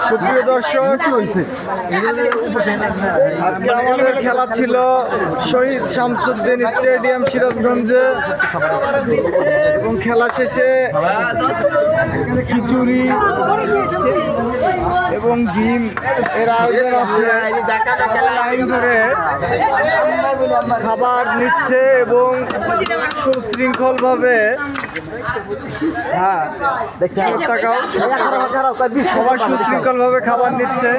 সুপ্রিয় দর্শক, আজকে আমাদের খেলা ছিল শহীদ শামসুদ্দিন স্টেডিয়াম সিরাজগঞ্জে এবং খেলা শেষে খিচুড়ি এবং ডিম এর আয়োজন আছে। লাইন ধরে খাবার নিচ্ছে এবং সুশৃঙ্খলভাবে সবাই সুশৃঙ্খল ভাবে খাবার নিচ্ছে।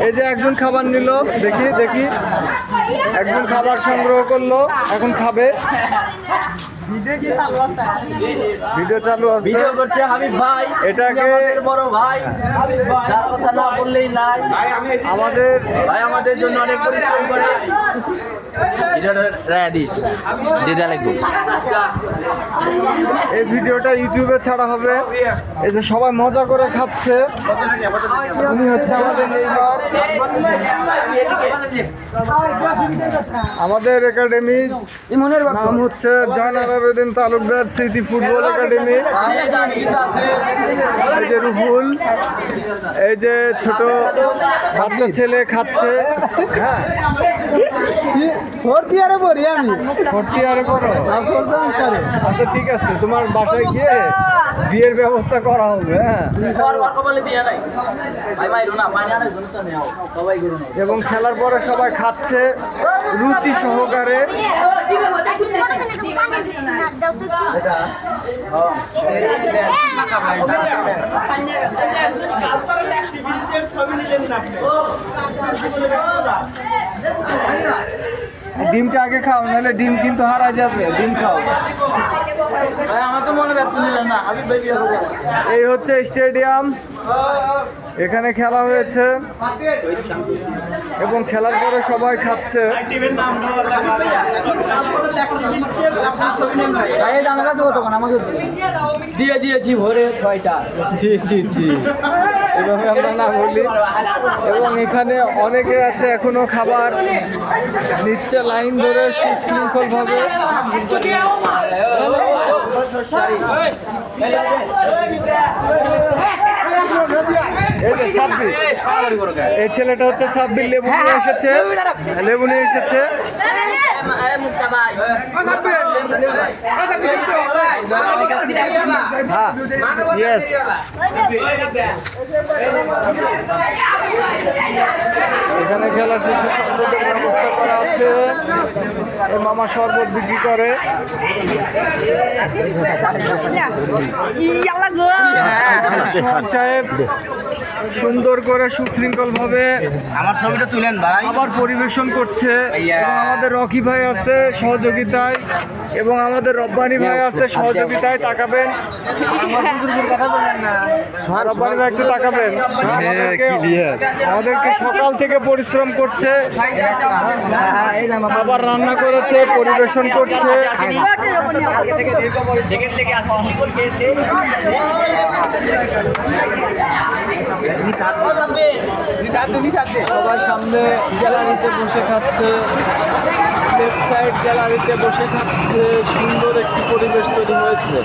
এই যে একজন খাবার নিল, দেখি একজন খাবার সংগ্রহ করলো, এখন খাবে। ভিডিও চালু আছে, ভিডিও করছে হাবিব ভাই, এটাকে বড় ভাই, যার কথা না বললেই নাই। আমাদের জন্য অনেক পরিশ্রম করে। এই ভিডিওটা ইউটিউবে ছাড়া হবে। এই যে সবাই মজা করে খাচ্ছে, উনি হচ্ছে আমাদের নেইমার। আমাদের একাডেমি নাম হচ্ছে জয়নাল আবেদিন তালুকদার স্মৃতি ফুটবল একাডেমি। এই যে রুহুল, এই যে ছোট বাচ্চা ছেলে খাচ্ছে। হ্যাঁ, ভর্তি আরে পড়ি আমি, ভর্তি আরে করো। আচ্ছা ঠিক আছে, তোমার বাসায় গিয়ে বিয়ের ব্যবস্থা করা হবে। হ্যাঁ, এবং খেলার পরে সবাই খাচ্ছে রুচি সহকারে। ডিমটা আগে খাও, নাহলে ডিম কিন্তু হারা যাবে। ডিম খাও। এই হচ্ছে স্টেডিয়াম, এখানে খেলা হয়েছে এবং খেলার পরে সবাই খাচ্ছে। দিয়ে দিয়েছি ভোরে 6টা। এভাবে আমরা না বলি। এবং এখানে অনেকে আছে এখনো খাবার নিচ্ছে লাইন ধরে সুশৃঙ্খল ভাবে। এই ছেলেটা হচ্ছে সাব্বির, লেবু নিয়ে এসেছে। এখানে খেলা শেষে ব্যবস্থা করা আছে। মামা শরবত বিক্রি করে। সাহেব সুন্দর করে সুশৃঙ্খল ভাবে আমার ছবিটা তুলেন ভাই। আবার পরিবেশন করছে এবং আমাদের রকি ভাই আছে সহযোগিতায় এবং আমাদের রব্বানি ভাই আছে সহযোগিতায়। তাকাবেন, রব্বানি ভাই একটু তাকাবেন। আমাদেরকে সকাল থেকে পরিশ্রম করছে, আবার রান্না করেছে, পরিবেশন করছে। সবাই সামনে গ্যালারিতে বসে খাচ্ছে, লেফট সাইড গ্যালারিতে বসে খাচ্ছে। সুন্দর একটি পরিবেশ তৈরি হয়েছে।